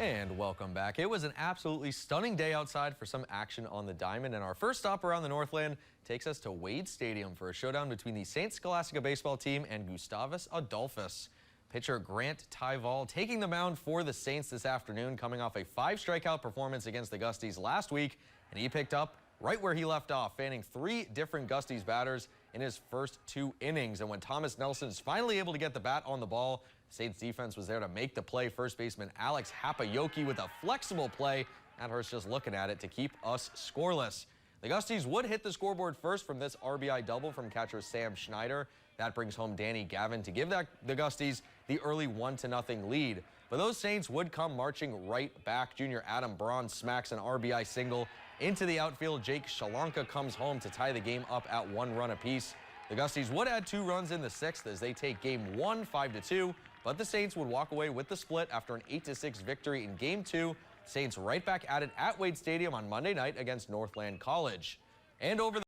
And welcome back. It was an absolutely stunning day outside for some action on the diamond, and our first stop around the Northland takes us to Wade Stadium for a showdown between the St. Scholastica baseball team and Gustavus Adolphus. Pitcher Grant Tyval taking the mound for the Saints this afternoon, coming off a 5-strikeout performance against the Gusties last week, and he picked up right where he left off, fanning 3 different Gusties batters in his first 2 innings. And when Thomas Nelson is finally able to get the bat on the ball, Saints defense was there to make the play. First baseman Alex Hapayoki with a flexible play. That hurts just looking at it to keep us scoreless. The Gusties would hit the scoreboard first from this RBI double from catcher Sam Schneider. That brings home Danny Gavin to give the Gusties the early 1-0 lead. But those Saints would come marching right back. Junior Adam Braun smacks an RBI single into the outfield. Jake Shalanka comes home to tie the game up at 1 run apiece. The Gusties would add 2 runs in the 6th as they take game 1 5-2, but the Saints would walk away with the split after an 8-6 victory in game 2. Saints right back at it at Wade Stadium on Monday night against Northland College. And over the